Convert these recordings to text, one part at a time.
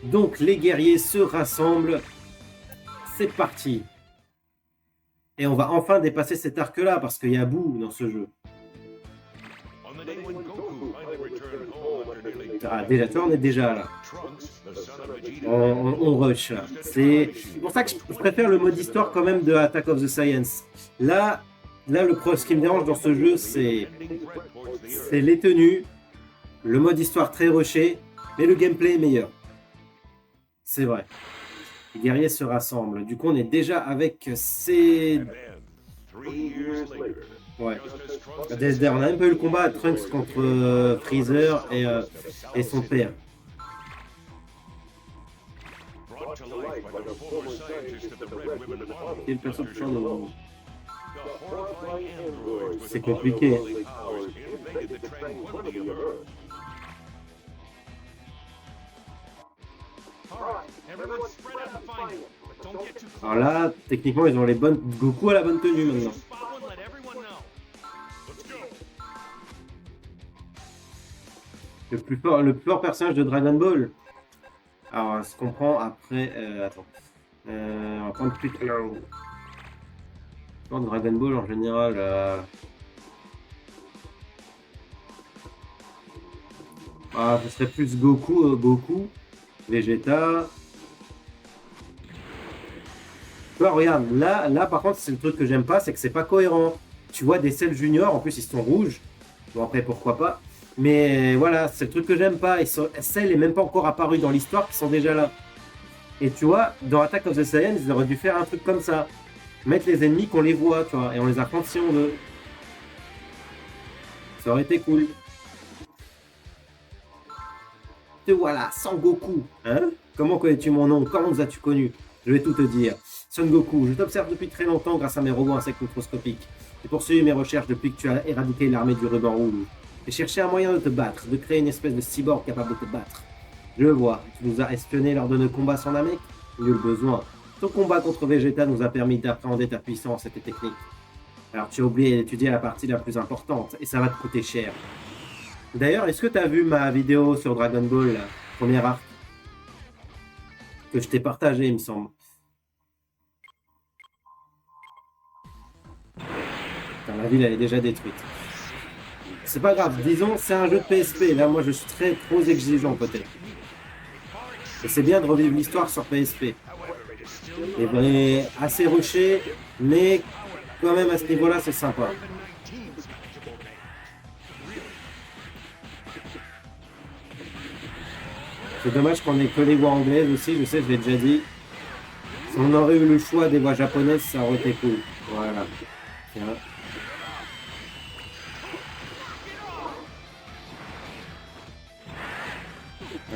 Donc les guerriers se rassemblent. C'est parti. Et on va enfin dépasser cet arc-là parce qu'il y a bout dans ce jeu. Ah, déjà, tu vois, on est déjà là. On rush là. C'est pour ça que je préfère le mode histoire quand même de Attack of the Science. Là, ce qui me dérange dans ce jeu, c'est les tenues, le mode histoire très rushé, mais le gameplay est meilleur. C'est vrai. Les guerriers se rassemblent. Du coup, on est déjà avec ces... Ouais. On a même pas eu le combat à Trunks contre Freezer et son père. Et le perso de c'est compliqué. Alors là, techniquement, ils ont les bonnes... Goku a la bonne tenue maintenant. Le plus fort personnage de Dragon Ball. Alors, ce qu'on prend après... attends. On va prendre plus tard. Dragon Ball en général... Ah, ce serait plus Goku, Vegeta. Tu vois, regarde, là par contre, c'est le truc que j'aime pas, c'est que c'est pas cohérent. Tu vois des Cell Junior, en plus ils sont rouges. Bon, après, pourquoi pas. Mais voilà, c'est le truc que j'aime pas. Cell est même pas encore apparu dans l'histoire, qui sont déjà là. Et tu vois, dans Attack of the Saiyans, ils auraient dû faire un truc comme ça. Mettre les ennemis qu'on les voit, tu vois, et on les affronte si on veut. Ça aurait été cool. Te voilà, Sangoku. Hein? Comment connais-tu mon nom? Comment nous as-tu connu? Je vais tout te dire. Son Goku, je t'observe depuis très longtemps grâce à mes robots insectes microscopiques. J'ai poursuivi mes recherches depuis que tu as éradiqué l'armée du ruban rouge. J'ai cherché un moyen de te battre, de créer une espèce de cyborg capable de te battre. Je le vois, tu nous as espionnés lors de nos combats sans Namek? Nul besoin. Ton combat contre Vegeta nous a permis d'appréhender ta puissance et tes techniques. Alors tu as oublié d'étudier la partie la plus importante, et ça va te coûter cher. D'ailleurs, est-ce que tu as vu ma vidéo sur Dragon Ball, là, premier arc? Que je t'ai partagé, il me semble. Putain, la ville, elle est déjà détruite. C'est pas grave, disons, c'est un jeu de PSP. Là, moi, je suis trop exigeant, peut-être. Et c'est bien de revivre l'histoire sur PSP. Et ben, assez rushé, mais quand même, à ce niveau-là, c'est sympa. C'est dommage qu'on ait que les voix anglaises aussi, je sais, je l'ai déjà dit. Si on aurait eu le choix des voix japonaises, ça aurait été cool. Voilà. Tiens.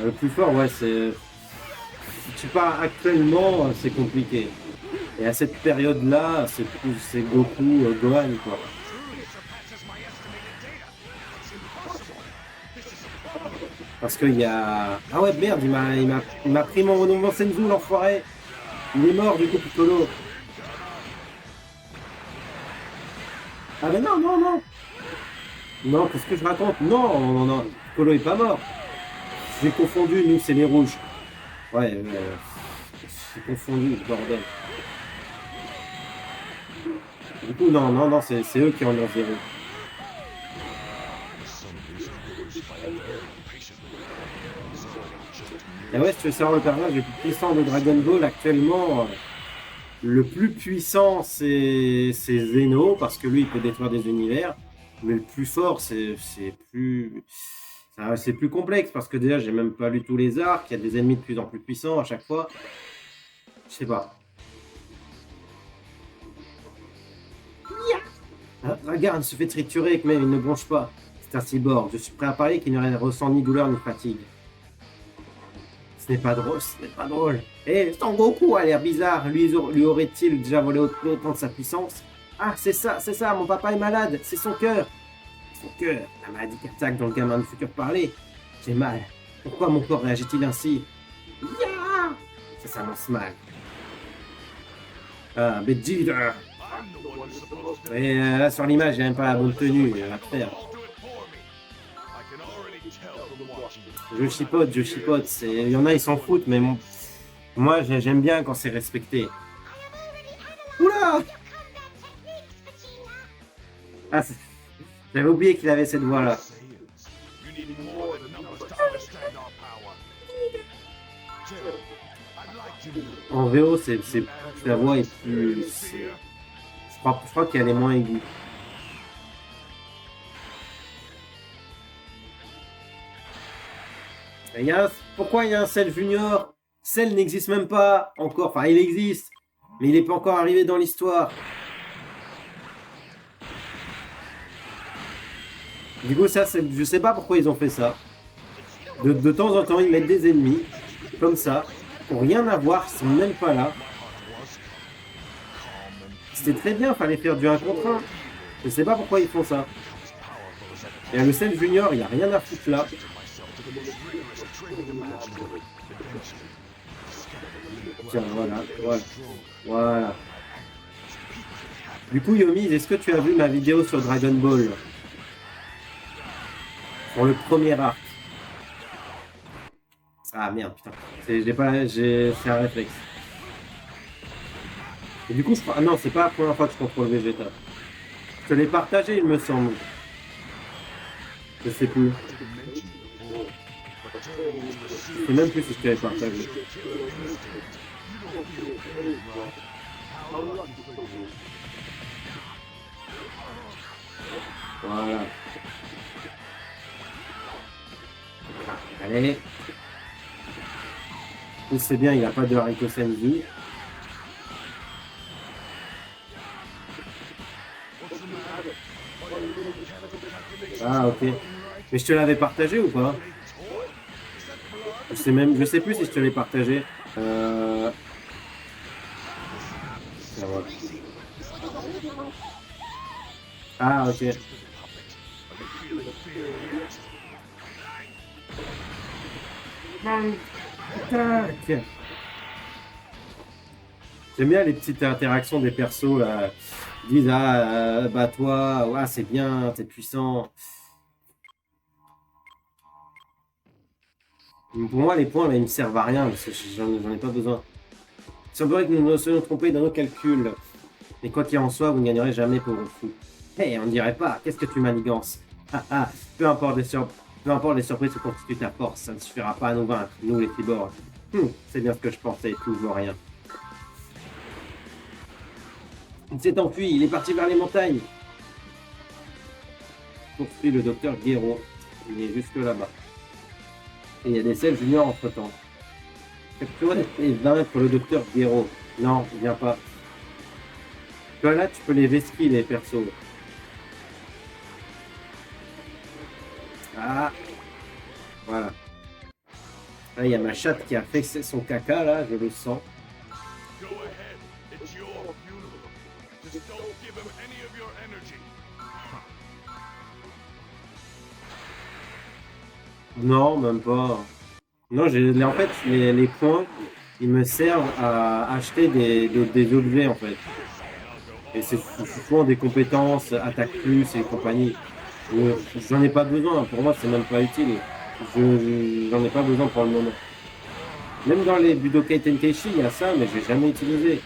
Le plus fort, ouais, c'est... Si tu pars actuellement, c'est compliqué. Et à cette période-là, c'est Goku, Gohan, quoi. Parce qu'il y a... Ah ouais, merde, il m'a pris mon renouvellement Senzu, l'enfoiré. Il est mort, du coup, Piccolo. Ah mais non, non, non. Non, qu'est-ce que je raconte? Non, non, non, Piccolo est pas mort. J'ai confondu, nous, c'est les rouges. Ouais, j'ai confondu, bordel. Du coup, non, non, non, c'est eux qui en ont zéro. Et ouais, si tu veux savoir le personnage le plus puissant de Dragon Ball actuellement, le plus puissant c'est Zeno, parce que lui il peut détruire des univers, mais le plus fort c'est plus complexe, parce que déjà j'ai même pas lu tous les arcs, il y a des ennemis de plus en plus puissants à chaque fois. Je sais pas. Ah, regarde, il se fait triturer, mais il ne bronche pas. C'est un cyborg, je suis prêt à parier qu'il ne ressent ni douleur ni fatigue. Ce n'est pas drôle, ce n'est pas drôle. Eh, Son Goku a l'air bizarre. Lui aurait-il déjà volé autant de sa puissance? Ah, c'est ça, mon papa est malade. C'est son cœur. Son cœur, la maladie cardiaque dont le gamin du futur parlait. J'ai mal. Pourquoi mon corps réagit-il ainsi? Yeah! Ça s'annonce mal. Ah, Vegeta. Et là, sur l'image, il n'y a même pas la bonne tenue. À faire. Je chipote. Il y en a, ils s'en foutent, mais moi, j'aime bien quand c'est respecté. Oula! Ah, j'avais oublié qu'il avait cette voix-là. En VO, la voix est plus... Je crois qu'elle est moins aiguë. Pourquoi il y a un Cell Junior? Cell n'existe même pas encore. Enfin, il existe, mais il n'est pas encore arrivé dans l'histoire. Du coup, ça, je sais pas pourquoi ils ont fait ça. De temps en temps, ils mettent des ennemis, comme ça, pour rien à voir, ils sont même pas là. C'était très bien, fallait faire du 1 contre 1. Je sais pas pourquoi ils font ça. Et le Cell Junior, il a rien à foutre là. Tiens, voilà. Du coup, Yomi, est-ce que tu as vu ma vidéo sur Dragon Ball? Pour le premier arc. Ah merde, putain. J'ai un réflexe. Et du coup, je crois... Ah non, c'est pas la première fois que je contrôle Vegeta. Je te l'ai partagé, il me semble. Je sais plus. Je sais même plus si je te l'ai partagé. Voilà. Allez. C'est bien, il n'a pas de Hariko Senju. Ah ok. Mais je te l'avais partagé ou pas? Je sais plus si je te l'ai partagé. Ah ok. Tac. J'aime bien les petites interactions des persos là. Ils disent bah toi, ouais, c'est bien, t'es puissant. Pour moi, les points là, ils me servent à rien parce que j'en ai pas besoin. Il semblerait que nous nous soyons trompés dans nos calculs. Mais quoi qu'il en soit, vous ne gagnerez jamais, pauvre fou. Hé, on ne dirait pas, qu'est-ce que tu manigances? Peu importe les surprises que constituent ta force, ça ne suffira pas à nous vaincre, nous les cyborgs. C'est bien ce que je pensais, tout vaut rien. Il s'est enfui, il est parti vers les montagnes. Poursuit le docteur Gero. Il est jusque là-bas. Et il y a des Cell Junior entre temps. Capturer et vaincre le docteur Gero. Non, il vient pas. Tu vois là, tu peux les vesquiller les persos. Ah, voilà. Là, il y a ma chatte qui a fait son caca, là, je le sens. Non, même pas. Non, en fait, les points, ils me servent à acheter des objets, en fait. Et c'est souvent des compétences, attaque plus et compagnie. J'en ai pas besoin, pour moi, c'est même pas utile. J'en ai pas besoin pour le moment. Même dans les Budokai Tenkaichi, il y a ça, mais je l'ai jamais utilisé.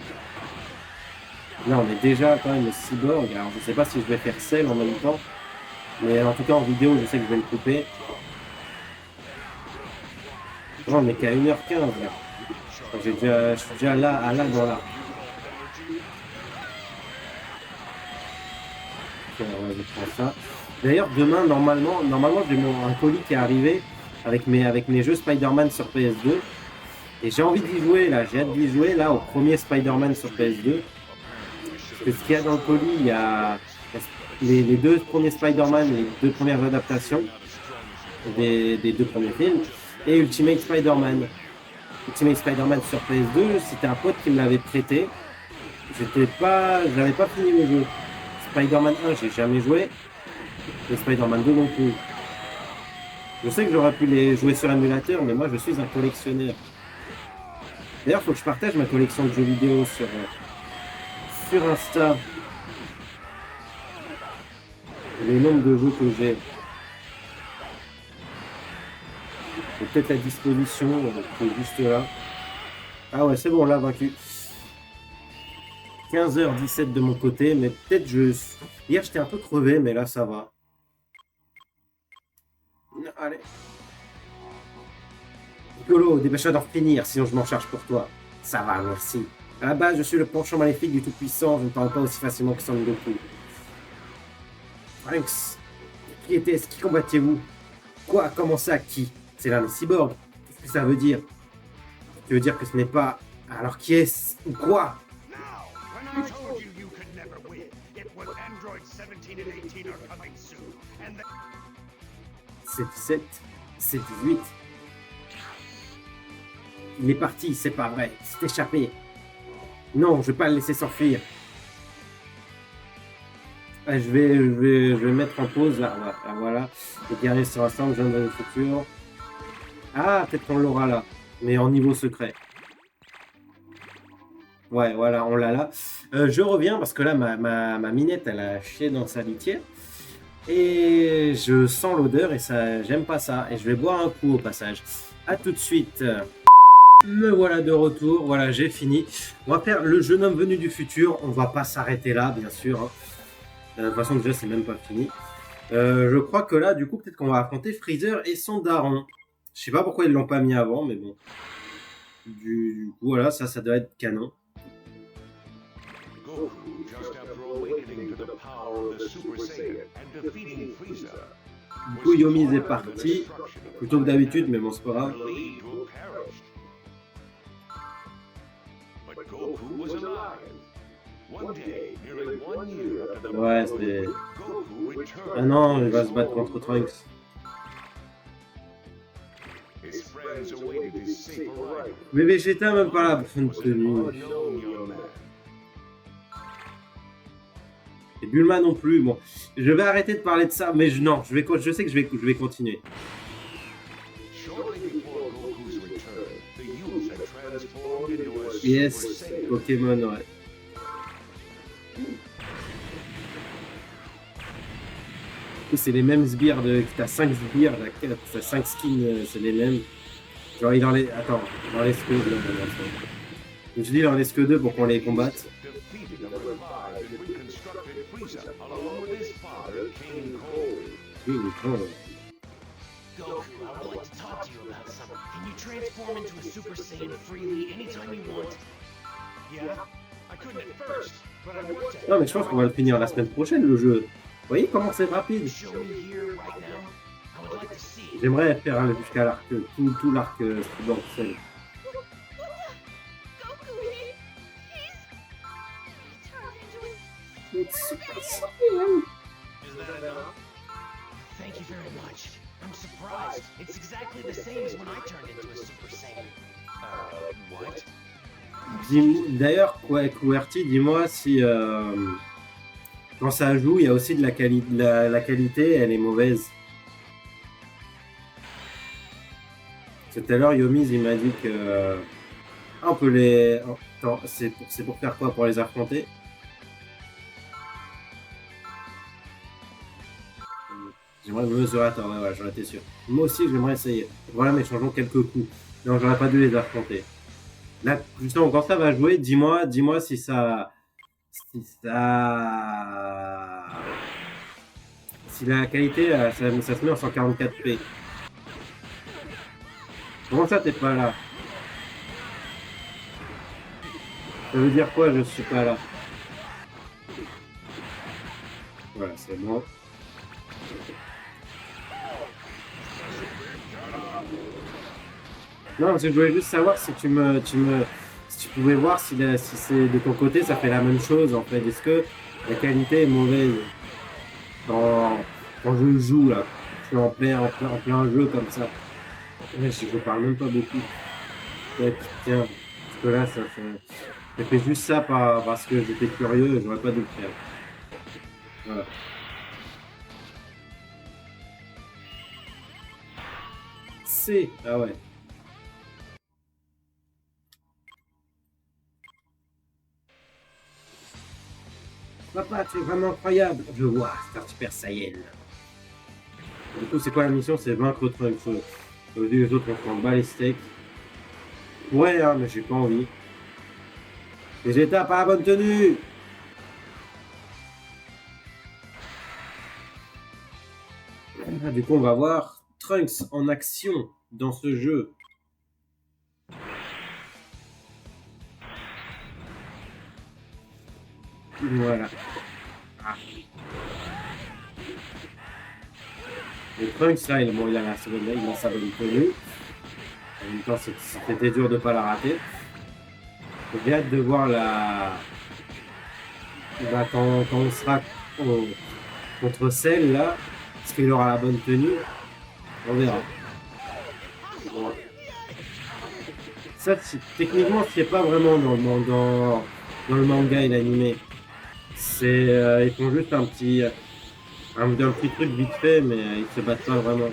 Là, on est déjà quand même cyborg. Alors, je sais pas si je vais faire Cell en même temps. Mais en tout cas, en vidéo, je sais que je vais le couper. Non, on est qu'à 1h15 là. Je suis déjà là dans la. Ok, ouais, je prends ça. D'ailleurs, demain, normalement j'ai un colis qui est arrivé avec mes jeux Spider-Man sur PS2. Et j'ai envie d'y jouer là, j'ai hâte d'y jouer là au premier Spider-Man sur PS2. Parce que ce qu'il y a dans le colis, il y a les deux premiers Spider-Man, les deux premières adaptations des deux premiers films. Et Ultimate Spider-Man. Ultimate Spider-Man sur PS2, c'était un pote qui me l'avait prêté. J'avais pas fini le jeu. Spider-Man 1, j'ai jamais joué. Et Spider-Man 2 non plus. Je sais que j'aurais pu les jouer sur émulateur, mais moi je suis un collectionneur. D'ailleurs, il faut que je partage ma collection de jeux vidéo sur Insta. Le nombre de jeux que j'ai. J'ai peut-être la disposition qui est juste là. Ah ouais, c'est bon, là, vaincu. 15h17 de mon côté, mais peut-être je... Hier, j'étais un peu crevé, mais là, ça va. Allez. Piccolo, dépêche-toi d'en finir, sinon je m'en charge pour toi. Ça va, merci. À la base, je suis le penchant maléfique du Tout-Puissant, je ne parle pas aussi facilement que Son Goku. Trunks, qui était-ce? Qui combattiez-vous? Quoi? Comment ça? Qui? C'est l'un des cyborgs. Qu'est-ce que ça veut dire? Tu veux dire que ce n'est pas... Alors qui est-ce? Ou quoi? C'est 17, c'est 18. Il est parti, c'est pas vrai. Il s'est échappé. Non, je vais pas le laisser s'enfuir. Ah, je vais mettre en pause là. Voilà. Les guerriers se rassemblent, je viens de le futur. Ah, peut-être qu'on l'aura là. Mais en niveau secret. Ouais, voilà, on l'a là. Je reviens parce que là, ma minette, elle a chié dans sa litière. Et je sens l'odeur et ça, j'aime pas ça. Et je vais boire un coup au passage. A tout de suite. Me voilà de retour. Voilà, j'ai fini. On va faire le jeune homme venu du futur. On va pas s'arrêter là, bien sûr. Hein. De toute façon, déjà, c'est même pas fini. Je crois que là, du coup, peut-être qu'on va affronter Freezer et son daron. Je sais pas pourquoi ils l'ont pas mis avant, mais bon. Du coup, voilà, ça doit être canon. Du coup, Yomi est parti, plutôt que d'habitude, mais bon, c'est pas grave. Ouais, c'était... Ah non, il va se battre contre Trunks. Mais Vegeta même pas là, fin de tenue. Et Bulma non plus. Bon, je vais arrêter de parler de ça, mais non, je sais que je vais continuer. Yes, Pokémon, ouais. C'est les mêmes sbires de. T'as 5 sbires, t'as 5 skins, c'est les mêmes. Genre, il en les. Attends, il en laisse que 2. Je dis, il en laisse que 2 pour qu'on les combatte. Oui, il est grand. Goku, I would like to talk to you about something. Can you transform into a Super Saiyan freely anytime you want? Yeah, I couldn't at first, but I want to. Non, mais je pense qu'on va le finir la semaine prochaine, le jeu. Vous voyez comment c'est rapide? Show me here right now. I would like to see. J'aimerais faire jusqu'à l'arc, tout l'arc Cyborg Cell. Goku, he's Super Saiyan. Is that enough? Thank you very much. I'm surprised. It's exactly the same as when I turned into a Super Saiyan. What? D'ailleurs, QWERTY, dis-moi si quand ça joue, il y a aussi de la qualité. La qualité, elle est mauvaise. Tout à l'heure, Yomi, il m'a dit que on peut les. Attends, c'est pour faire quoi? Pour les affronter? J'aimerais me mesurer. Attends, ouais, j'en étais sûr. Moi aussi, j'aimerais essayer. Voilà, mais changeons quelques coups. Non, j'aurais pas dû les affronter. Là, justement, quand ça va jouer, dis-moi si ça. Si la qualité, ça se met en 144p. Comment ça, t'es pas là? Ça veut dire quoi, je suis pas là? Voilà, c'est bon. Non, parce que je voulais juste savoir si si tu pouvais voir si c'est de ton côté, ça fait la même chose en fait. Est-ce que la qualité est mauvaise quand je joue là? Je suis en plein jeu comme ça. Ouais, je parle même pas beaucoup. Ouais, tiens, parce que là, j'ai fait juste ça parce que j'étais curieux, j'aurais pas dû le faire. Voilà. Ah ouais. Papa, tu es vraiment incroyable. Je vois, c'est un Super Saiyan. Du coup, c'est quoi la mission? C'est vaincre Trunks. Aujourd'hui, les autres, on s'en bat les steaks. Ouais, hein, mais j'ai pas envie. Vegeta, pas la bonne tenue! Ah, du coup, on va voir Trunks en action dans ce jeu. Voilà. Ah. Et Trunks, là, il a la seconde, il a sa bonne tenue. En même temps, c'était dur de pas la rater. J'ai hâte de voir quand on sera contre celle là, est-ce qu'il aura la bonne tenue? On verra. Bon. Ça, techniquement, c'est pas vraiment dans le manga et l'animé. Ils font juste un petit truc vite fait, mais ils se battent pas vraiment.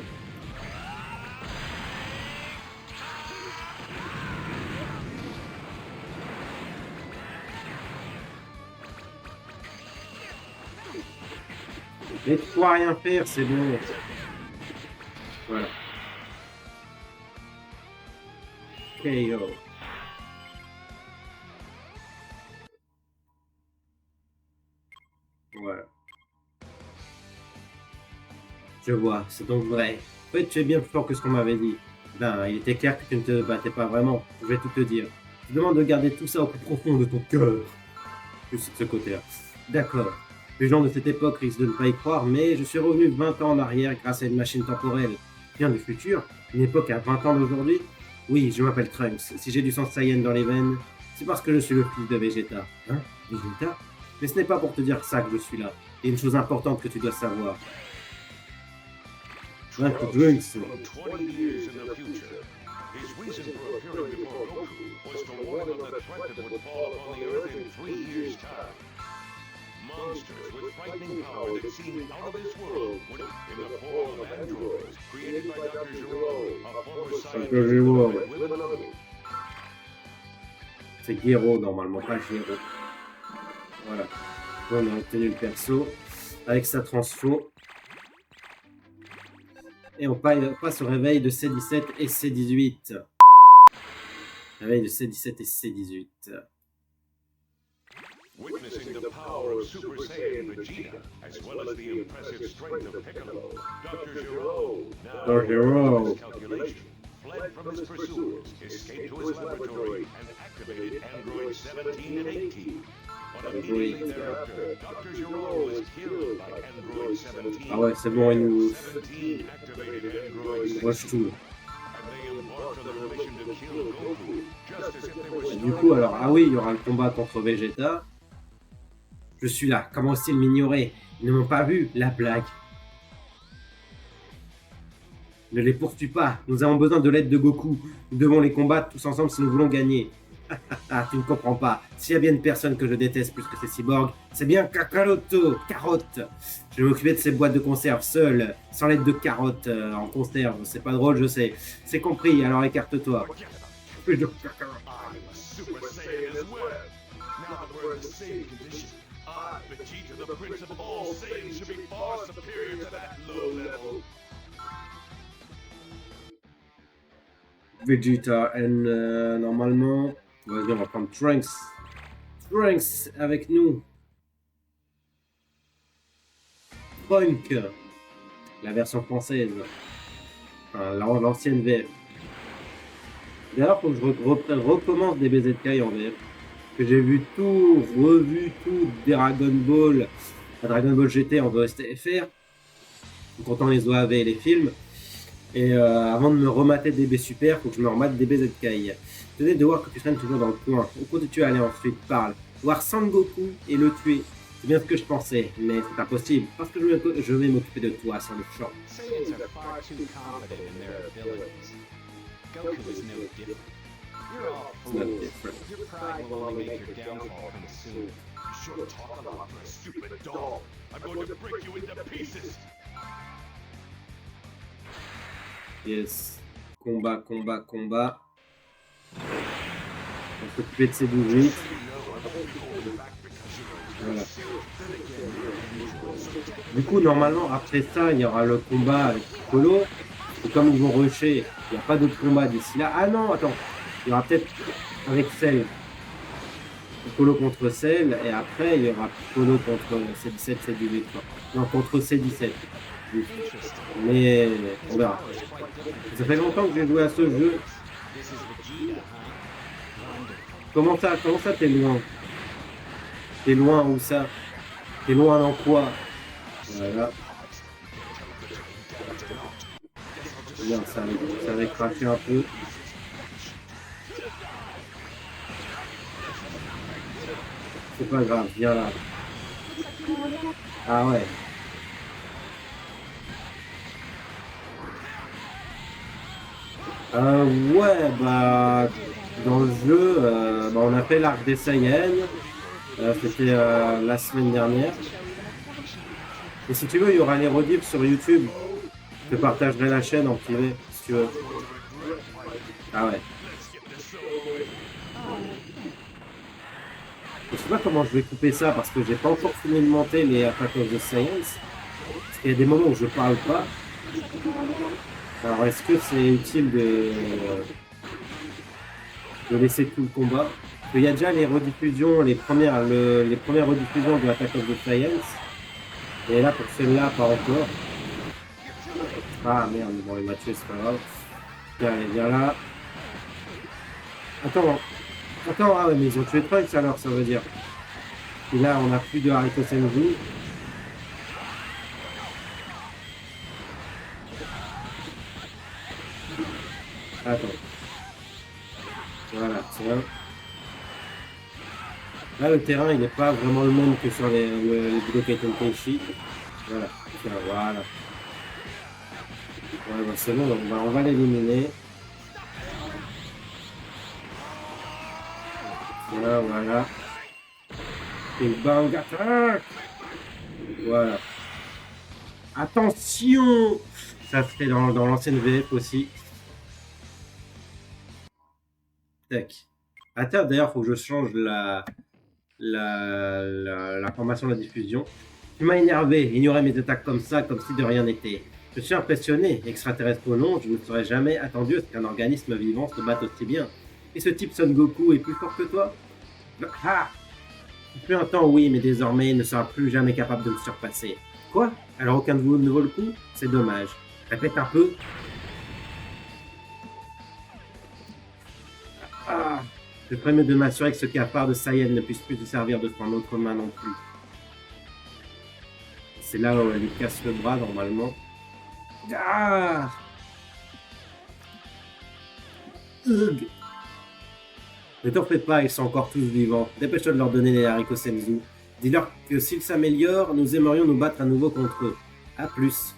Mais toi rien faire, c'est bon. Voilà. KO. Voilà. Je vois, c'est donc vrai. En fait, tu es bien plus fort que ce qu'on m'avait dit. Ben, il était clair que tu ne te battais pas vraiment. Je vais tout te dire. Je te demande de garder tout ça au plus profond de ton cœur. Plus de ce côté-là. D'accord. Les gens de cette époque risquent de ne pas y croire, mais je suis revenu 20 ans en arrière grâce à une machine temporelle. Bien du futur, une époque à 20 ans d'aujourd'hui. Oui, je m'appelle Trunks. Si j'ai du sang Saiyan dans les veines, c'est parce que je suis le fils de Vegeta. Hein? Vegeta? Mais ce n'est pas pour te dire ça que je suis là. Il y a une chose importante que tu dois savoir. Trunks. From 20 years in the future, his reason for appearing before Goku was to warn of the threat that would fall upon the Earth in 3 years' time. Monsters with frightening power that seemed out of this world would, in the form of androids created by Dr. Gero, a former scientist with an army. C'est Gero normalement, pas Gero. Voilà. On a obtenu le perso avec sa transfo. Et on passe au réveil de C17 et C18. Réveil de C17 et C18. Witnessing the power of Super Saiyan Vegeta, as well as the impressive strength of Piccolo, Dr. Gero, now Gero. his calculation, fled from his pursuers, escaped to his laboratory, and activated androids 17 and 18. But immediately thereafter, Dr. Gero was killed by android 17. Ah ouais, c'est bon, il nous 17 activated android rush 16, tout. and they embarked on their mission to kill Goku, just as if they were Et du coup, alors, ah oui, il y aura le combat contre Vegeta. Je suis là, comment osent-ils m'ignorer? Ils ne m'ont pas vu, la blague. Ne les poursuis pas, nous avons besoin de l'aide de Goku. Nous devons les combattre tous ensemble si nous voulons gagner. Ah, tu ne comprends pas. S'il y a bien une personne que je déteste plus que ces cyborgs, c'est bien Kakaroto, Carotte. Je vais m'occuper de ces boîtes de conserve seul, sans l'aide de Carotte en conserve. C'est pas drôle, je sais. C'est compris, alors écarte-toi. Plus de Kakarotte. I'm a Super Saiyan as well. Now that we're in the same condition, I, Vegeta, the Prince of all Saiyans, should be far superior to that low level. Vegeta, and normalement, vas-y, on va prendre Trunks. Trunks avec nous. Trunk, la version française. Enfin, l'ancienne VF. D'ailleurs, faut que je recommence des BZK en VF. Que j'ai vu tout, revu tout, Dragon Ball, Dragon Ball GT en VSTFR. Comptant les OAV et les films. Et avant de me remater DB Super, faut que je me remate DB ZK. Tenez de voir que tu traînes toujours dans le coin. Où comptes-tu aller ensuite? Parle. Voir Sangoku et le tuer. C'est bien ce que je pensais, mais c'est impossible, parce que je vais m'occuper de toi sur le champ. Saiyans are far too confident in their abilities. Goku is no different. You're all It's not fools. different. Your pride will only make your downfall come soon. You sure talk a lot for a stupid doll. I'm going to break you into pieces. Yes. Combat, combat, combat. On va s'occuper de ces bougies. Voilà. Du coup, normalement, après ça, il y aura le combat avec Piccolo. Et comme ils vont rusher, il n'y a pas d'autre combat d'ici là. Ah non, attends, il y aura peut-être avec Cell. Piccolo contre Cell, et après il y aura Piccolo contre C17, C18. Non, contre C17. Interesting. Mais on verra. Ça fait longtemps que j'ai joué à ce jeu. This is Vegeta, huh? Wonderful. Comment ça t'es loin? T'es loin où ça? T'es loin dans quoi? Voilà. Bien, ça avait craché un peu. C'est pas grave, viens là. Ah ouais. Ouais, bah, dans le jeu, bah, on a fait l'arc des Saiyans. C'était la semaine dernière. Et si tu veux, il y aura les rediffs sur YouTube. Je te partagerai la chaîne en privé, si tu veux. Ah ouais. Je sais pas comment je vais couper ça parce que j'ai pas encore fini de monter les Attack of the Saiyans. Parce qu'il y a des moments où je parle pas. Alors est-ce que c'est utile de laisser tout le combat? Parce qu'il y a déjà les rediffusions, les premières rediffusions de Attack of the Saiyans. Et là pour celle-là, pas encore. Ah merde, bon il m'a tué, c'est pas grave. Tiens, allez, viens là. Attends, ah ouais, mais ils ont tué Trunks alors, ça veut dire. Et là, on n'a plus de Hariko Senju. Attends. Voilà, tiens. Là, le terrain, il n'est pas vraiment le même que sur les Budokai Tenkaichi. Voilà, tiens, voilà. Ouais, bah, c'est bon, on va l'éliminer. Voilà. Et bang, attaque. Voilà. Attention. Ça serait dans l'ancienne VF aussi. Tac. Attends, d'ailleurs, faut que je change la formation de la diffusion. Tu m'as énervé, ignorer mes attaques comme ça, comme si de rien n'était. Je suis impressionné, extraterrestre ou non, je ne serais jamais attendu à ce qu'un organisme vivant se batte aussi bien. Et ce type Son Goku est plus fort que toi? Ah! Depuis un temps, oui, mais désormais, il ne sera plus jamais capable de me surpasser. Quoi? Alors aucun de vous ne vaut le coup? C'est dommage. Répète un peu. Ah! Je ferais mieux de m'assurer que ce cafard de Saiyan ne puisse plus se servir de son autre main non plus. C'est là où elle lui casse le bras, normalement. Ah! Ugh. Ne t'en fais pas, ils sont encore tous vivants. Dépêche-toi de leur donner les haricots senzu. Dis-leur que s'ils s'améliorent, nous aimerions nous battre à nouveau contre eux. A plus.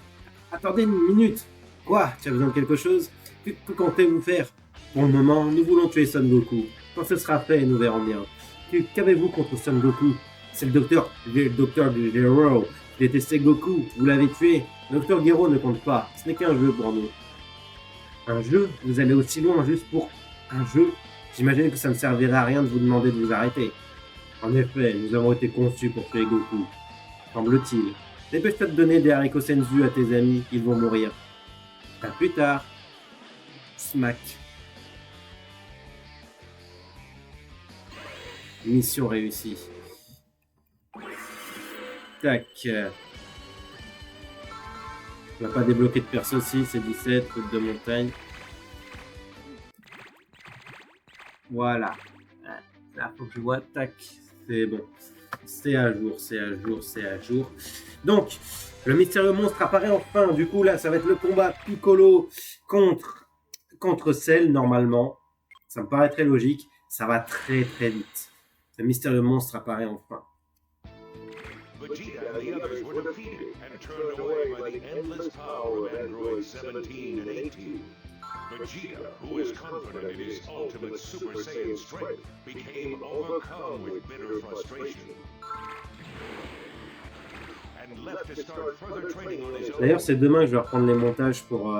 Attendez une minute. Quoi? Tu as besoin de quelque chose? Que comptez-vous faire? Pour le moment, nous voulons tuer Son Goku. Quand ce sera fait, nous verrons bien. Qu'avez-vous contre Son Goku? C'est le docteur du Gero. Il détestait Goku. Vous l'avez tué. Le docteur Gero ne compte pas. Ce n'est qu'un jeu pour nous. Un jeu? Vous allez aussi loin juste pour un jeu? J'imagine que ça ne servirait à rien de vous demander de vous arrêter. En effet, nous avons été conçus pour tuer Goku. Semble-t-il. Dépêche-toi de donner des haricots senzu à tes amis, ils vont mourir. À plus tard. Smack. Mission réussie. Tac. On n'a pas débloqué de perso aussi, c'est 17, route de montagne. Voilà. Là, faut que je vois. Tac. C'est bon. C'est à jour. Donc, le mystérieux monstre apparaît enfin. Du coup, là, ça va être le combat Piccolo contre Cell, normalement. Ça me paraît très logique. Ça va très très vite. Le mystérieux monstre apparaît enfin. Vegeta and the others were defeated and turned away by the endless power of androids 17 and 18. Vegeta, who is confident in his ultimate Super Saiyan strength, became overcome with bitter frustration and left to start further training on his own. D'ailleurs, c'est demain que je vais reprendre les montages pour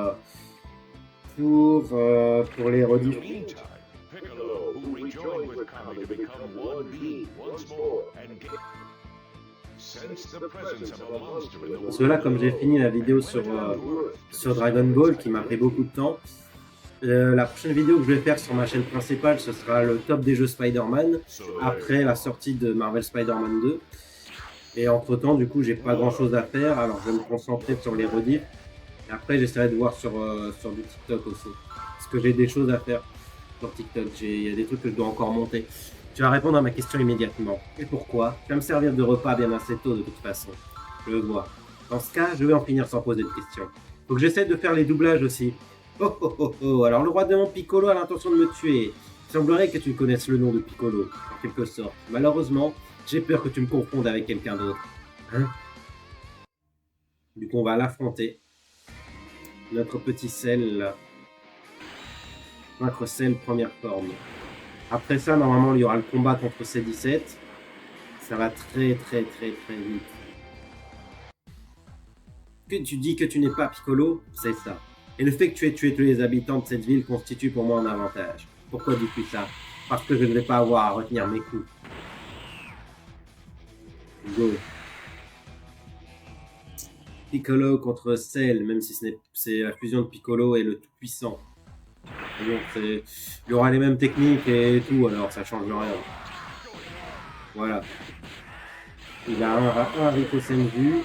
les rediffs. Meantime, Piccolo, who rejoined with Kami to become one being once more and Sense the presence of a monster in the Parce que là, comme j'ai fini la vidéo sur Dragon Ball, qui m'a pris beaucoup de temps, la prochaine vidéo que je vais faire sur ma chaîne principale, ce sera le top des jeux Spider-Man, après la sortie de Marvel Spider-Man 2. Et entre temps, du coup, j'ai pas grand chose à faire, alors je vais me concentrer sur les rediffs. Et après, j'essaierai de voir sur du TikTok aussi. Parce que j'ai des choses à faire sur TikTok. Il y a des trucs que je dois encore monter. Tu vas répondre à ma question immédiatement. Et pourquoi? Tu vas me servir de repas bien assez tôt de toute façon. Je le vois. Dans ce cas, je vais en finir sans poser de questions. Faut que j'essaie de faire les doublages aussi. Oh oh oh oh, alors le roi démon Piccolo a l'intention de me tuer. Il semblerait que tu connaisses le nom de Piccolo, en quelque sorte. Malheureusement, j'ai peur que tu me confondes avec quelqu'un d'autre. Hein? Du coup, on va l'affronter. Notre petit Cell. Notre Cell première forme. Après ça, normalement, il y aura le combat contre C17. Ça va très très très très vite. Que tu dis que tu n'es pas Piccolo, c'est ça. Et le fait que tu aies tué tous les habitants de cette ville constitue pour moi un avantage. Pourquoi dis-tu ça? Parce que je ne vais pas avoir à retenir mes coups. Go. Piccolo contre Cell, même si c'est la fusion de Piccolo et le tout-puissant. Donc il y aura les mêmes techniques et tout, alors ça change rien. Voilà. Il a un Rico Senju.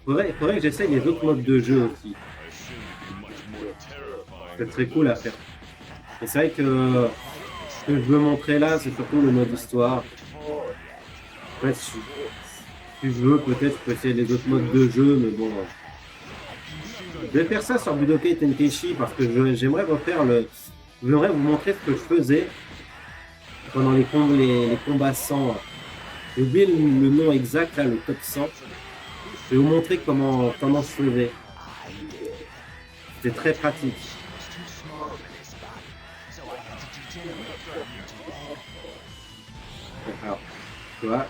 Faudrait que j'essaye les autres modes de jeu aussi. C'est très cool à faire. Et c'est vrai que ce que je veux montrer là, c'est surtout le mode histoire. Ouais, si je veux, peut-être je peux essayer les autres modes de jeu, mais bon. Je vais faire ça sur Budokai Tenkaichi parce que j'aimerais refaire le. J'aimerais vous montrer ce que je faisais pendant les combats 100. J'ai oublié le nom exact, là, le top 100. Je vais vous montrer comment je faisais. C'était très pratique. Alors, tu vois,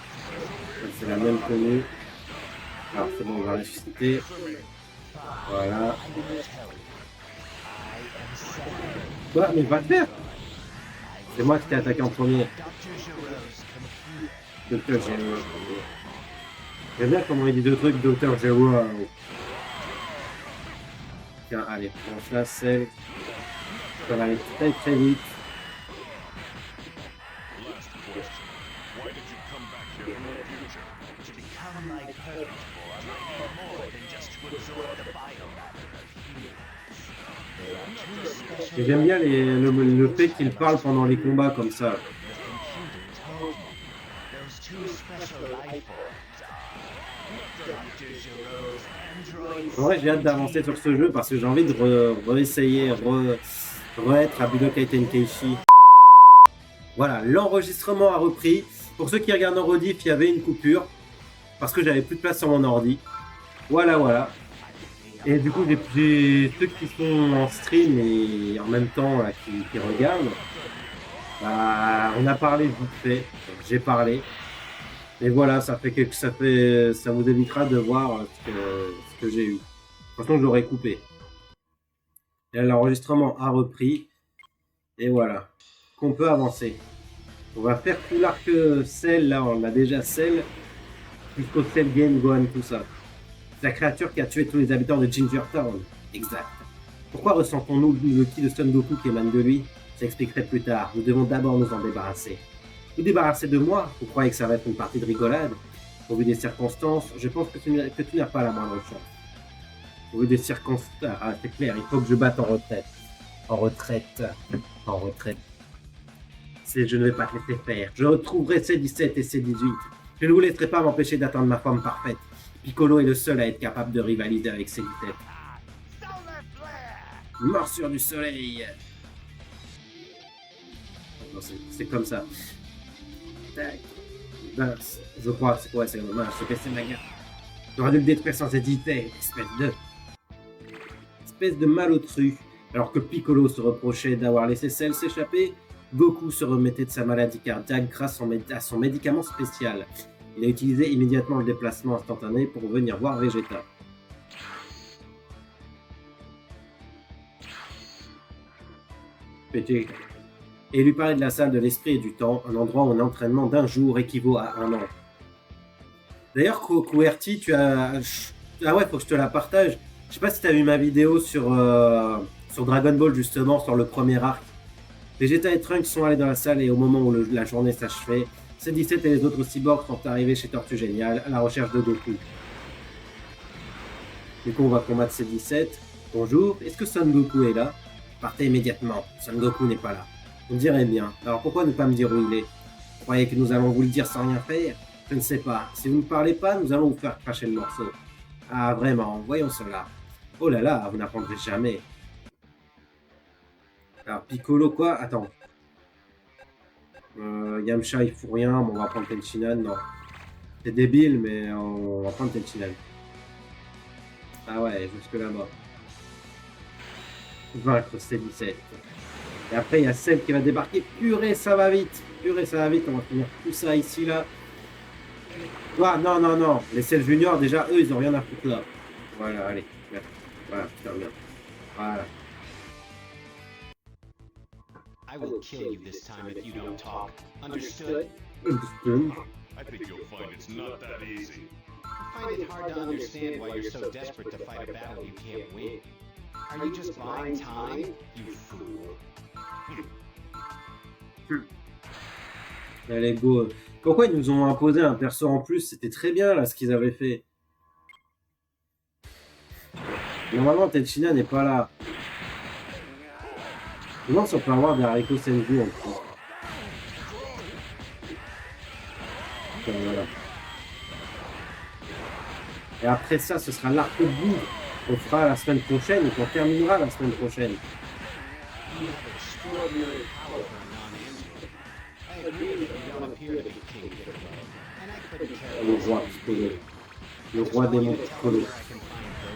c'est la même tenue. Alors c'est bon, on va ressusciter. Voilà. Quoi? Mais va le faire! C'est moi qui t'ai attaqué en premier. Dr. Zero. J'aime bien comment il dit deux trucs, Dr. Zero. Tiens, allez, on la celle. Ça va aller très très vite. Et j'aime bien le fait qu'il parle pendant les combats comme ça. En vrai, j'ai hâte d'avancer sur ce jeu parce que j'ai envie de réessayer, re-être à Budokai Tenkaichi. Voilà, l'enregistrement a repris. Pour ceux qui regardent en rediff, il y avait une coupure parce que j'avais plus de place sur mon ordi. Voilà. Et du coup, j'ai ceux qui sont en stream et en même temps là, qui regardent. Bah, on a parlé vite fait. J'ai parlé. Et voilà, ça vous évitera de voir ce que j'ai eu. Franchement, je l'aurais coupé. Et l'enregistrement a repris. Et voilà. Qu'on peut avancer. On va faire tout l'arc Cell. Là, on a déjà Cell. Jusqu'au Cell Game, Gohan, tout ça. C'est la créature qui a tué tous les habitants de Ginger Town. Exact. Pourquoi ressentons-nous le ki de Son Goku qui émane de lui? J'expliquerai plus tard. Nous devons d'abord nous en débarrasser. Vous débarrasser de moi? Vous croyez que ça va être une partie de rigolade? Au vu des circonstances, je pense que tu n'as pas la moindre chance. Au vu des circonstances, c'est clair, il faut que je batte en retraite. En retraite. Je ne vais pas te laisser faire. Je retrouverai C17 et C18. Je ne vous laisserai pas m'empêcher d'atteindre ma forme parfaite. Piccolo est le seul à être capable de rivaliser avec C17. Morsure du soleil. C'est comme ça. Tac. Mince. Je crois, c'est quoi? C'est mince, je vais baisser ma garde. J'aurais dû le détruire sans hésiter. Espèce de malotru. Alors que Piccolo se reprochait d'avoir laissé Cell s'échapper, Goku se remettait de sa maladie cardiaque grâce à son médicament spécial. Il a utilisé immédiatement le déplacement instantané pour venir voir Vegeta. Et lui parler de la salle de l'esprit et du temps, un endroit où un entraînement d'un jour équivaut à un an. D'ailleurs, QWERTY, tu as... Ah ouais, faut que je te la partage. Je sais pas si tu as vu ma vidéo sur Dragon Ball, justement, sur le premier arc. Vegeta et Trunks sont allés dans la salle et au moment où la journée s'achevait, C-17 et les autres cyborgs sont arrivés chez Tortue Géniale à la recherche de Goku. Du coup, on va combattre C-17. Bonjour, est-ce que Son Goku est là? Partez immédiatement, Son Goku n'est pas là. On dirait bien, alors pourquoi ne pas me dire où il est? Vous croyez que nous allons vous le dire sans rien faire? Je ne sais pas, si vous ne parlez pas, nous allons vous faire cracher le morceau. Ah vraiment, voyons cela. Oh là là, vous n'apprendrez jamais. Alors Piccolo quoi? Attends. Yamcha il fout rien, bon, on va prendre Tenchinan, non. C'est débile, mais on va prendre Tenchinan. Ah ouais, jusque là-bas. Vaincre C-17. Et après, il y a celle qui va débarquer. Purée, ça va vite. Purée, ça va vite. On va finir tout ça ici, là. Ah, non, non, non. Les Cell Junior, déjà, eux, ils ont rien à foutre là. Voilà, allez. Voilà, putain, bien. Voilà. I will kill you this time if you don't talk. Understood? I think you'll find it's not that easy. I find it hard to understand why you're so desperate to fight a battle you can't win. Are you just buying time, you fool? Allez, go. Pourquoi ils nous ont imposé un perso en plus? C'était très bien, là, ce qu'ils avaient fait. Normalement, Tenchinan n'est pas là. Je me demande si on peut avoir des haricots Senju en plus. Voilà. Et après ça, ce sera l'arc bout qu'on fera la semaine prochaine et qu'on terminera la semaine prochaine. You have extraordinary power for a non-answer. I agree that you don't appear to be King Piccolo, and I couldn't care Le less. roi Piccolo. Le roi démon Piccolo.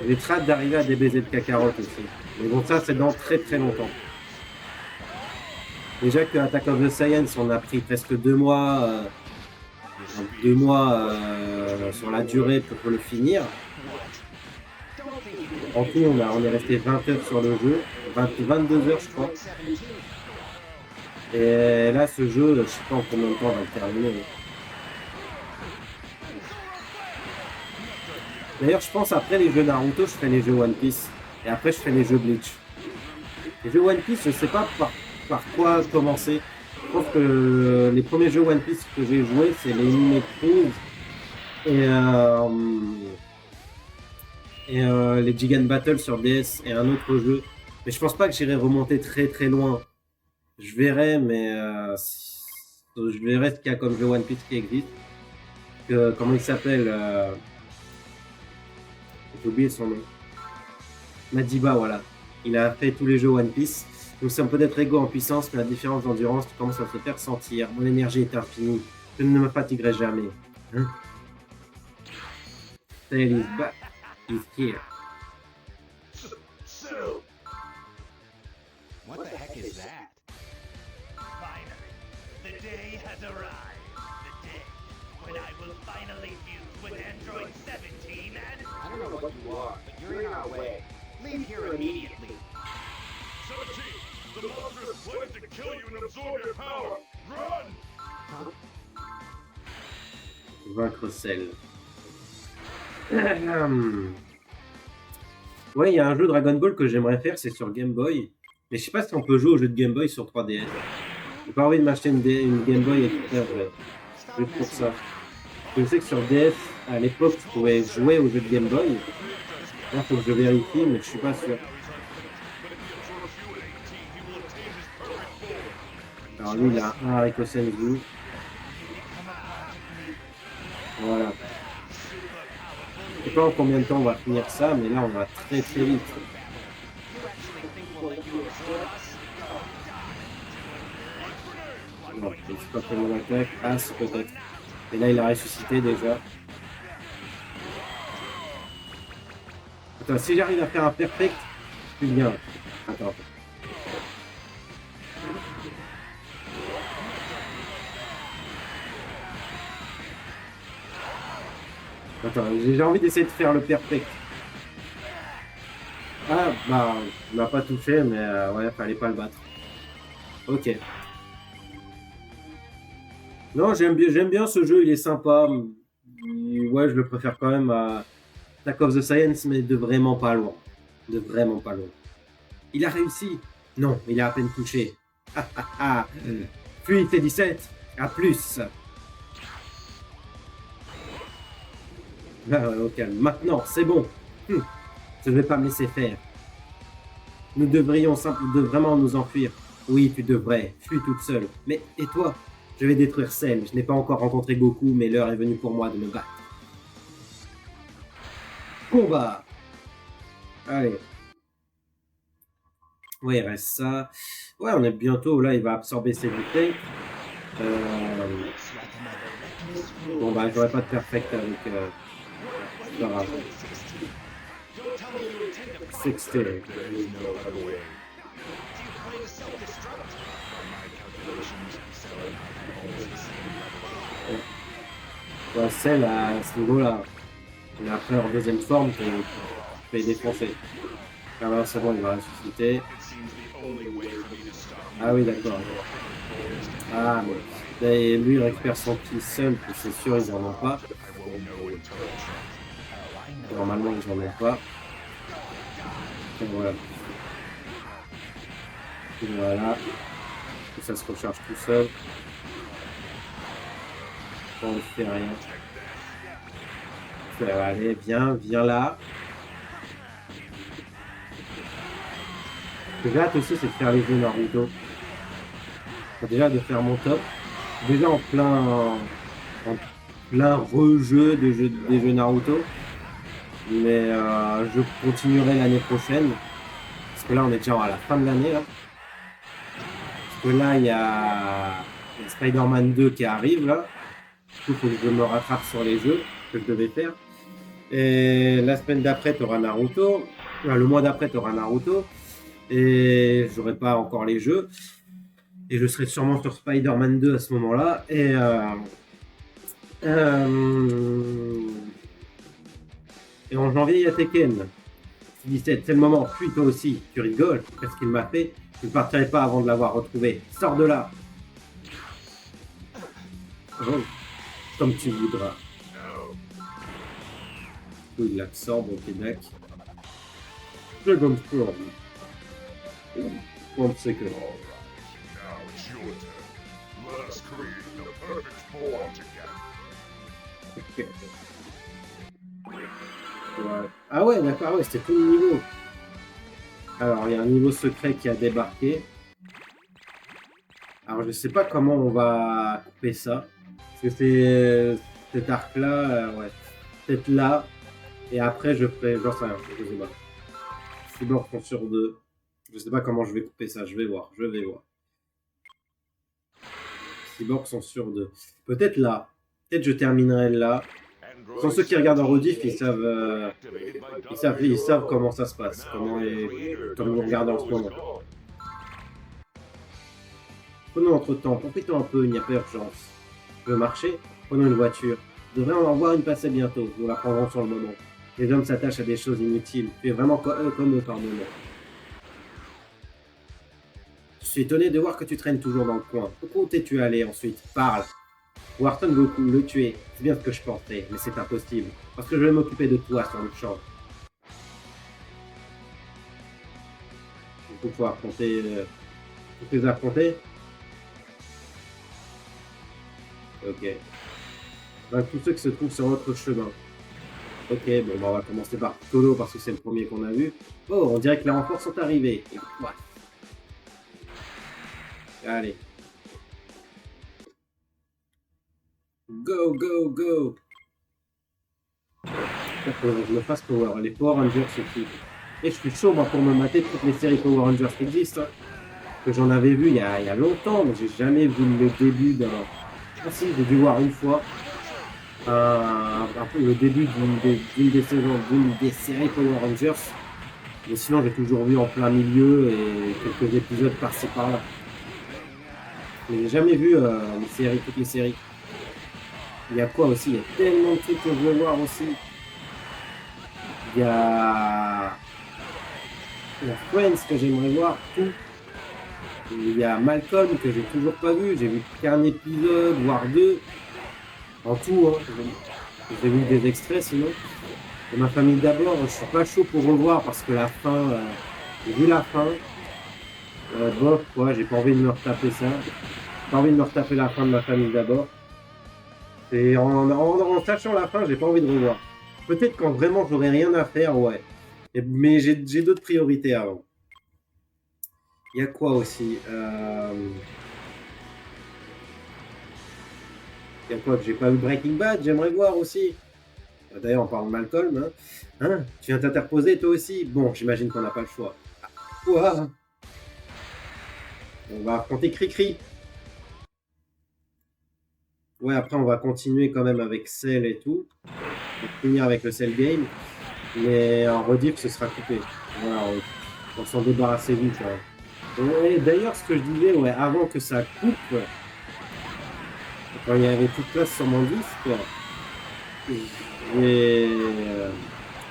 J'ai très hâte d'arriver à DBZ de Kakarot aussi. Mais bon, ça, c'est dans très très longtemps. Déjà que Attack of the Saiyans, on a pris presque 2 mois, sur la durée pour le finir. En tout, on est resté 20 heures sur le jeu, 22 heures je crois. Et là, ce jeu, je sais pas en combien de temps on va le terminer. D'ailleurs, je pense après les jeux Naruto, je ferai les jeux One Piece. Et après, je ferai les jeux Bleach. Les jeux One Piece, je sais pas par quoi commencer. Je pense que les premiers jeux One Piece que j'ai joués, c'est les Inmate Cruise et les Gigan Battle sur DS et un autre jeu. Mais je pense pas que j'irai remonter très très loin. Je verrai, mais je verrai ce qu'il y a comme jeu One Piece qui existe. Comment il s'appelle j'ai oublié son nom. Madiba, voilà. Il a fait tous les jeux One Piece. Nous sommes peut-être égaux en puissance, mais la différence d'endurance commence à se faire sentir. Mon énergie est infinie. Je ne me fatiguerai jamais. Hein? Tail is back. He's here. So, What the heck is that? Finally, the day has arrived. The day when I will finally fuse with Android 17 and... I don't know what you are, but you're in our way. Leave here immediately. 17, the monster is planning to kill you and absorb your power. Run! Huh? Vaincre Cell. Ouais, il y a un jeu Dragon Ball que j'aimerais faire, c'est sur Game Boy. Mais je sais pas si on peut jouer au jeu de Game Boy sur 3DS. J'ai pas envie de m'acheter une Game Boy et tout faire juste pour ça. Je sais que sur DS, à l'époque, tu pouvais jouer au jeu de Game Boy. Là, faut que je vérifie, mais je suis pas sûr. Alors lui, il a un Hariko Senju. Voilà. Je sais pas en combien de temps on va finir ça, mais là, on va très très vite. Non, je sais pas fait mon attaque. Ah, c'est peut-être. Et là, il a ressuscité déjà. Attends, si j'arrive à faire un perfect, je suis bien. Attends. Attends, j'ai envie d'essayer de faire le perfect. Ah, bah, on n'a pas tout fait, mais ouais, fallait pas le battre. Ok. Non, j'aime bien ce jeu, il est sympa. Ouais, je le préfère quand même à Attack of the Science, mais de vraiment pas loin. De vraiment pas loin. Il a réussi. Non, il a à peine touché. Ah ah ah. Fuis T17. À plus. Ah, au calme. Maintenant, c'est bon. Je ne vais pas me laisser faire. Nous devrions vraiment nous enfuir. Oui, tu devrais. Fuis toute seule. Mais, et toi? Je vais détruire Cell. Je n'ai pas encore rencontré Goku, mais l'heure est venue pour moi de me battre. Combat. Allez. Ouais, il reste ça. Ouais, on est bientôt. Là, il va absorber ses bouteilles. Bon, bah, j'aurais pas de perfect avec... c'est pas grave. 60. Ouais, Cell, à ce niveau-là, il a après en deuxième forme, tu peux les défoncer. Ah ouais, c'est bon, il va ressusciter. Ah oui, d'accord. Ah, mais et lui, il récupère son petit seul, puis c'est sûr, ils en ont pas. Normalement, ils en ont pas. Et voilà. Et voilà. Et ça se recharge tout seul. On ne fait rien. Allez, viens là. Ce que j'ai hâte aussi, c'est de faire les jeux Naruto. Déjà de faire mon top. Déjà en plein rejeu des jeux Naruto. Mais je continuerai l'année prochaine. Parce que là, on est déjà à la fin de l'année. Parce que là, il y a Spider-Man 2 qui arrive là. Du coup, il faut que je me rattrape sur les jeux que je devais faire. Et la semaine d'après, tu auras Naruto. Le mois d'après, tu auras Naruto. Et j'aurai pas encore les jeux. Et je serai sûrement sur Spider-Man 2 à ce moment-là. Et en janvier, il y a Tekken. 17, c'est le moment. Fuis toi aussi. Tu rigoles. Qu'est-ce qu'il m'a fait? Je ne partirai pas avant de l'avoir retrouvé. Sors de là. Oh. Comme tu voudras. Il l'absorbe, ok, d'accord. C'est comme ça. One second. Now it's your turn. Let us create the perfect bond together. Ok. Ouais. Ah ouais, d'accord, ouais, c'était tout le niveau. Alors, il y a un niveau secret qui a débarqué. Alors, je sais pas comment on va couper ça. Parce que c'est cet arc-là, ouais. Peut-être là. Et après, je ferai... J'en sais rien, je sais pas. Cyborg sont sur 2. Je sais pas comment je vais couper ça, je vais voir. Cyborg sont sur 2. Peut-être là. Peut-être je terminerai là. Pour ceux qui regardent en rediff, ils savent comment ça se passe. Comme vous regardez en ce moment. Prenons notre temps, profitons un peu, il n'y a pas d'urgence. Tu veux marcher? Prenons une voiture. Nous devrions en voir une passer bientôt, nous la prendrons sur le moment. Les hommes s'attachent à des choses inutiles. Tu es vraiment comme eux par moment. Je suis étonné de voir que tu traînes toujours dans le coin. Où t'es-tu allé ensuite? Parle. Voir Son Goku, le tuer, c'est bien ce que je pensais, mais c'est impossible. Parce que je vais m'occuper de toi sur le champ. Il faut affronter... Faut les affronter. Ok. Ben, tous ceux qui se trouvent sur notre chemin. Ok, bon, ben, on va commencer par Piccolo parce que c'est le premier qu'on a vu. Oh, on dirait que les renforts sont arrivés. Ouais. Allez. Go, go, go. Faut que je me fasse Power. Les Power Rangers, c'est tout. Et je suis chaud, moi, pour me mater toutes les séries Power Rangers qui existent. Hein. Que j'en avais vu il y a longtemps, mais j'ai jamais vu le début d'un... Ah si, j'ai dû voir une fois un peu le début d'une des saisons, d'une des séries Power Rangers. Mais sinon, j'ai toujours vu en plein milieu et quelques épisodes par-ci par-là. Mais j'ai jamais vu toutes les séries. Il y a quoi aussi? Il y a tellement de trucs que je veux voir aussi. Il y a Friends que j'aimerais voir, tout. Il y a Malcolm que j'ai toujours pas vu. J'ai vu qu'un épisode, voire 2. En tout, hein. J'ai vu des extraits sinon. Et ma famille d'abord, je suis pas chaud pour revoir parce que la fin, j'ai vu la fin. Bof, quoi, j'ai pas envie de me retaper ça. J'ai pas envie de me retaper la fin de ma famille d'abord. Et en sachant la fin, j'ai pas envie de revoir. Peut-être quand vraiment j'aurai rien à faire, ouais. Mais j'ai d'autres priorités avant. Il y a quoi aussi Il y a quoi que j'ai pas vu Breaking Bad, j'aimerais voir aussi. D'ailleurs, on parle de Malcolm. Hein, tu viens t'interposer toi aussi? Bon, j'imagine qu'on n'a pas le choix. Quoi? On va affronter Cricri. Ouais, après, on va continuer quand même avec Cell et tout. On va finir avec le Cell Game. Mais en rediff, ce sera coupé. Voilà, on s'en débarrasser vite. Hein. Et d'ailleurs, ce que je disais, ouais, avant que ça coupe, quand il y avait toute place sur mon disque,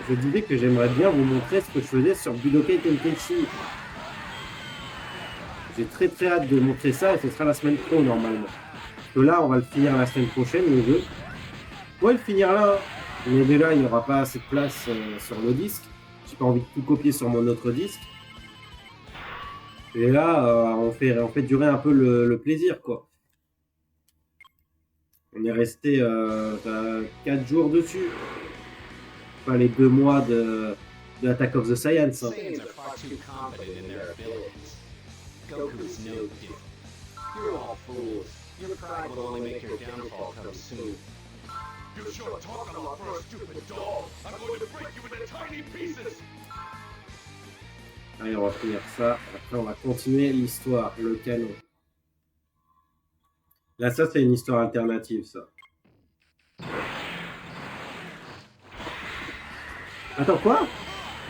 je disais que j'aimerais bien vous montrer ce que je faisais sur Budokai Tenkaichi. J'ai très très hâte de montrer ça et ce sera la semaine pro normalement. Parce que là, on va le finir la semaine prochaine, le jeu. On va le finir là, mais déjà, il n'y aura pas assez de place sur le disque. J'ai pas envie de tout copier sur mon autre disque. Et là, on fait durer un peu le plaisir, quoi. On est resté 4 jours dessus. Pas les 2 mois de Attack of the Saiyans. Hein. Saiyans are far too confident in their abilities. Goku's no different. You're all fools. Your pride will only make your downfall come soon. You sure talk a lot for a stupid doll. I'm going to break you into tiny pieces. Allez, on va finir ça. Après, on va continuer l'histoire, le canon. Là, ça, c'est une histoire alternative, ça. Attends, quoi?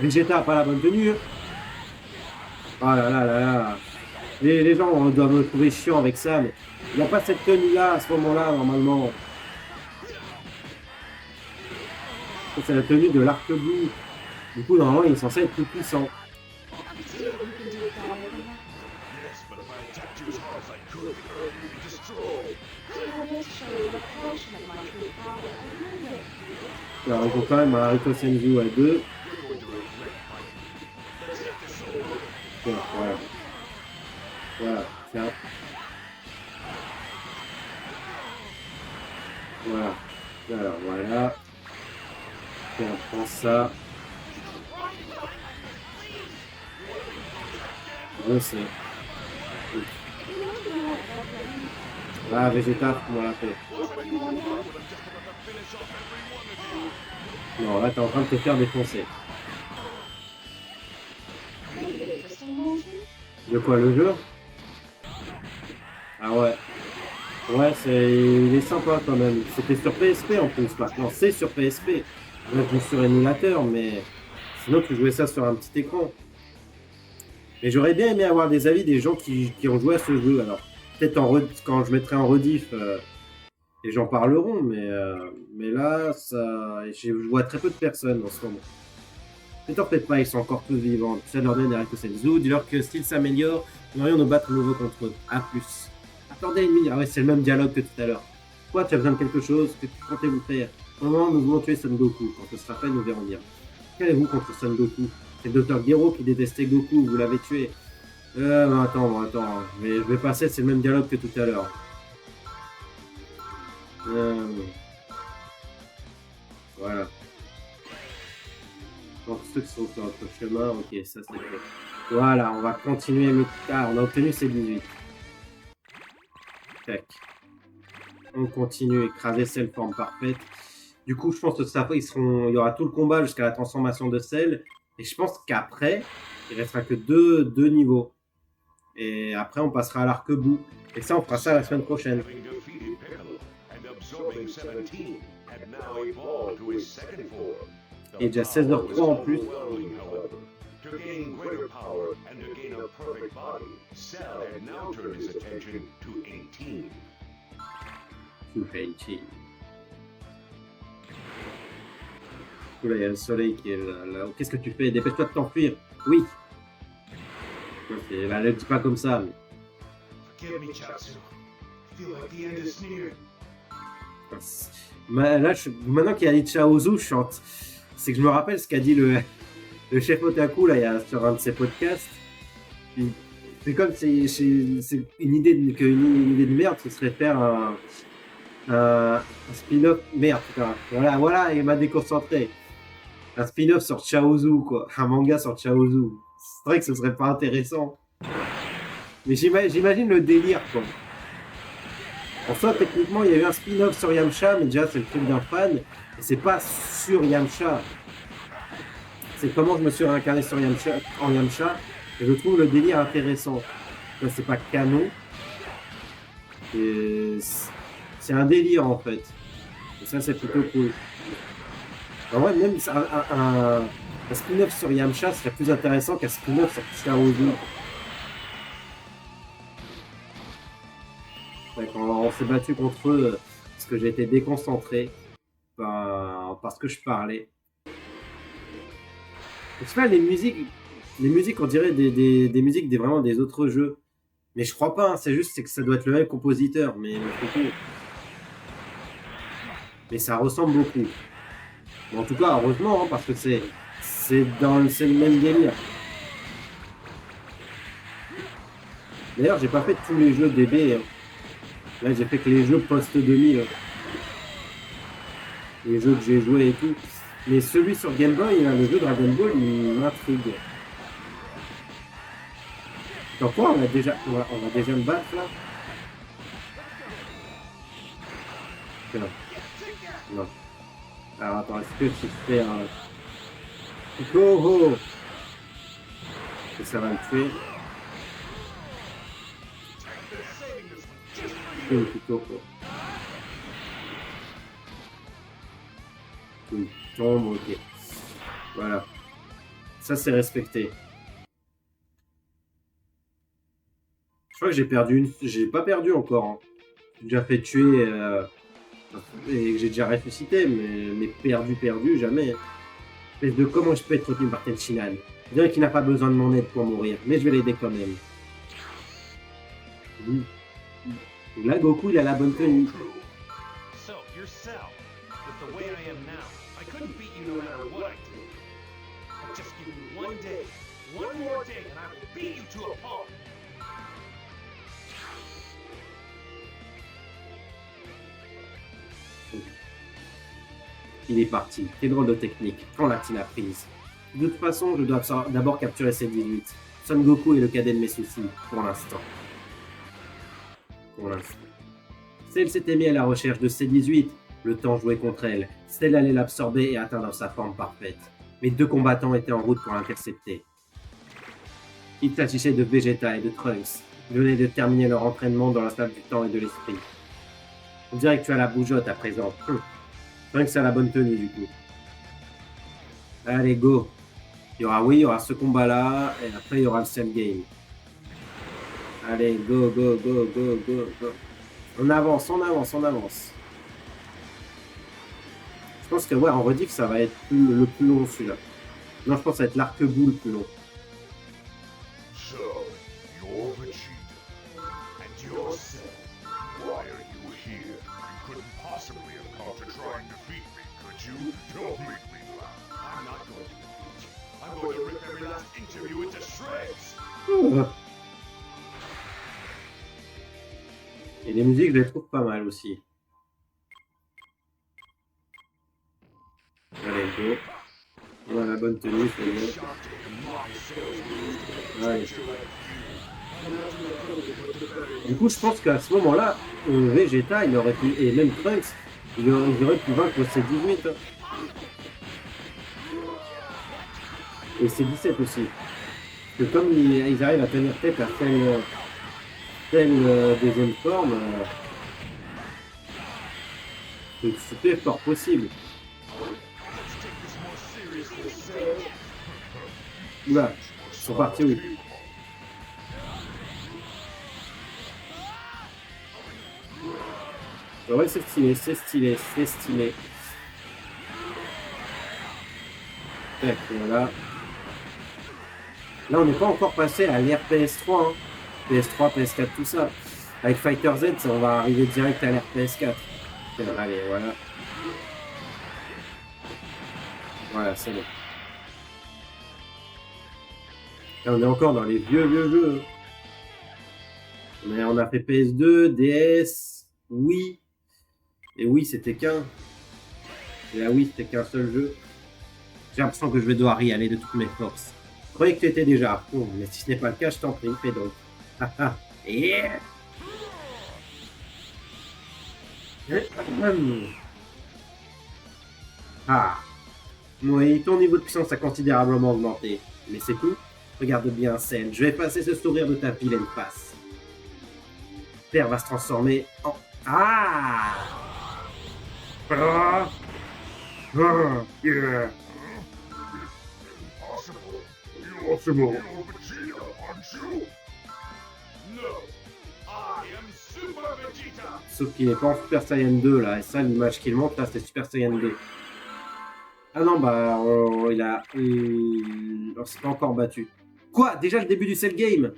Vegeta a pas la bonne tenue. Oh là là là là. Les gens doivent me trouver chiant avec ça, mais il n'y a pas cette tenue-là à ce moment-là, normalement. C'est la tenue de l'arc-bout. Du coup, normalement, il est censé être plus puissant. Yes, but if I attacked you as hard as I could, the earth would be destroyed. Alors, il faut quand même un Rito Senju à 2. Tiens, voilà. Voilà, tiens. Voilà. Alors, voilà. Tiens, prends ça. Je sais. Ah, Vegeta, on l'a fait. Non, là, t'es en train de te faire défoncer. De quoi, le jeu? Ah ouais. Ouais, il est sympa quand même. C'était sur PSP en plus. Maintenant, c'est sur PSP. Là, je joue sur émulateur, mais sinon, tu jouais ça sur un petit écran. Et j'aurais bien aimé avoir des avis des gens qui ont joué à ce jeu. Alors, peut-être quand je mettrai en rediff, les gens parleront, mais là, je vois très peu de personnes en ce moment. Ne t'en faites pas, ils sont encore tous vivants. Ça leur donne Rito Senju. Dis-leur que s'ils s'améliorent, nous aurions nous battre nouveau contre eux. A plus. Attendez une minute. Ah ouais, c'est le même dialogue que tout à l'heure. Toi, tu as besoin de quelque chose que tu comptais vous faire. Au moment, nous voulons tuer Son Goku. Quand ce sera fait, nous verrons bien. Qu'avez-vous contre Son Goku? C'est le Dr Gero qui détestait Goku, vous l'avez tué. Attends. Mais je vais passer, c'est le même dialogue que tout à l'heure. Voilà. Donc ceux qui sont sur notre chemin, ok, ça c'est fait. Voilà, on va continuer le... Ah, on a obtenu ces 18. Tac. On continue, écraser Cell forme parfaite. Du coup, je pense que ça, il y aura tout le combat jusqu'à la transformation de Cell. Et je pense qu'après, il restera que deux niveaux. Et après, on passera à l'arc-bout. Et ça, on fera ça la semaine prochaine. Having defeated Piccolo and absorbing 17, had now evolved to his second form. Et déjà 16h03 en plus. To gain greater power and to gain a perfect body, Cell had now turned his attention to 18. Là, il y a le soleil qui est là. Qu'est-ce que tu fais? Dépêche-toi de t'enfuir. Oui. Elle ne dit pas comme ça. Mais... Forgive me, Chatsu. I feel like the end is near. Là, maintenant qu'il y a dit Chaozu, c'est que je me rappelle ce qu'a dit le chef Otaku là, sur un de ses podcasts. C'est comme c'est une idée de merde, ce serait faire un spin-off. Merde, putain. Voilà, il m'a déconcentré. Un spin-off sur Chaozu, quoi. Un manga sur Chaozu. C'est vrai que ce serait pas intéressant. Mais j'imagine le délire, quoi. En soi, techniquement, il y a eu un spin-off sur Yamcha, mais déjà, c'est le truc d'un fan. Et c'est pas sur Yamcha. C'est comment je me suis réincarné en Yamcha. Et je trouve le délire intéressant. Là, c'est pas canon. C'est un délire, en fait. Et ça, c'est plutôt cool. En vrai, même un spin-off sur Yamcha serait plus intéressant qu'un spin-off sur Chaozu. Quand on s'est battu contre eux, parce que j'ai été déconcentré parce que je parlais. Je sais pas, les musiques, on dirait des musiques vraiment des autres jeux. Mais je crois pas, hein, c'est que ça doit être le même compositeur. Mais ça ressemble beaucoup. Mais en tout cas, heureusement, hein, parce que c'est le même délire. D'ailleurs, j'ai pas fait tous les jeux DB. Hein. Là, j'ai fait que les jeux post-2000. Les jeux que j'ai joués et tout. Mais celui sur Game Boy, le jeu Dragon Ball, il m'intrigue. Donc quoi, on va déjà me battre là. Non. Alors attends, est-ce que je fais un... Go! Et ça va me tuer. Plutôt. Il tombe, ok. Voilà. Ça, c'est respecté. Je crois que j'ai perdu J'ai pas perdu encore. Hein. J'ai déjà fait tuer... Et que j'ai déjà ressuscité, mais perdu, jamais. Espèce de comment je peux être retenu par Tenshinhan. Je dirais qu'il n'a pas besoin de mon aide pour mourir, mais je vais l'aider quand même. Là, Goku, il a la bonne tenue. So, yourself, with the way I am now, I couldn't beat you no matter what I did. But just give me one day, one more day, and I will beat you to a pulp. Il est parti. Quelle drôle de technique. Quand l'a-t-il apprise? De toute façon, je dois d'abord capturer ces 18. Son Goku est le cadet de mes soucis, pour l'instant. Cell s'était mis à la recherche de C18. Le temps jouait contre elle. Cell allait l'absorber et atteindre sa forme parfaite. Mais deux combattants étaient en route pour l'intercepter. Il s'agissait de Vegeta et de Trunks. Ils venaient de terminer leur entraînement dans la salle du temps et de l'esprit. On dirait que tu as la bougeotte à présent. Trunks a la bonne tenue du coup. Allez, go. Il y aura ce combat-là, et après il y aura le Cell Game. Allez, go. On avance. Je pense que ouais, en rediff, ça va être le plus long celui-là. Non, je pense que ça va être l'arc-bout le plus long. So, you're Vegeta, and you're Cell. Why are you here? You couldn't possibly have come to try and defeat me, could you? Don't make me laugh. I'm not going to defeat you. I'm going to rip every last inch of you into shreds. Et les musiques, je les trouve pas mal aussi. Allez, go. On a la bonne tenue, c'est bien. Allez. Du coup, je pense qu'à ce moment-là, Vegeta, il aurait pu, et même Trunks, il aurait pu vaincre C18. Hein. Et C17 aussi. Parce que comme ils arrivent à tenir tête à telle deuxième forme, c'était fort possible. Oula, ils sont partis où? Ouais, c'est stylé. Tac, voilà. Là, on n'est pas encore passé à l'ère PS3. Hein. PS3, PS4, tout ça. Avec Fighter Z, on va arriver direct à l'ère PS4. Tiens, allez, voilà. Voilà, c'est bon. Et on est encore dans les vieux jeux. On a fait PS2, DS, Wii. Et Wii, c'était qu'un. Et la Wii, c'était qu'un seul jeu. J'ai l'impression que je vais devoir y aller de toutes mes forces. Je croyais que tu étais déjà à fond, mais si ce n'est pas le cas, je t'en prie, fais donc. Yeah. Ah. Oui, ton niveau de puissance a considérablement augmenté. Mais c'est tout. Regarde bien, Cell. Je vais passer ce sourire de ta vilaine face. Père va se transformer en... Ah! Ah! Ah! Yeah! Impossible. Oh, c'est bon. You're Vegeta, aren't you? No, I am Super Vegeta. Sauf qu'il est pas en Super Saiyan 2 là. Et ça, l'image qu'il montre là, c'est Super Saiyan 2. Ah non, bah, on s'est pas encore battu. Quoi? Déjà le début du Cell Game?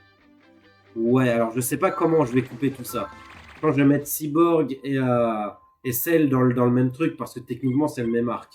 Ouais, alors je sais pas comment je vais couper tout ça. Je pense que je vais mettre Cyborg et Cell dans le même truc parce que techniquement c'est le même arc.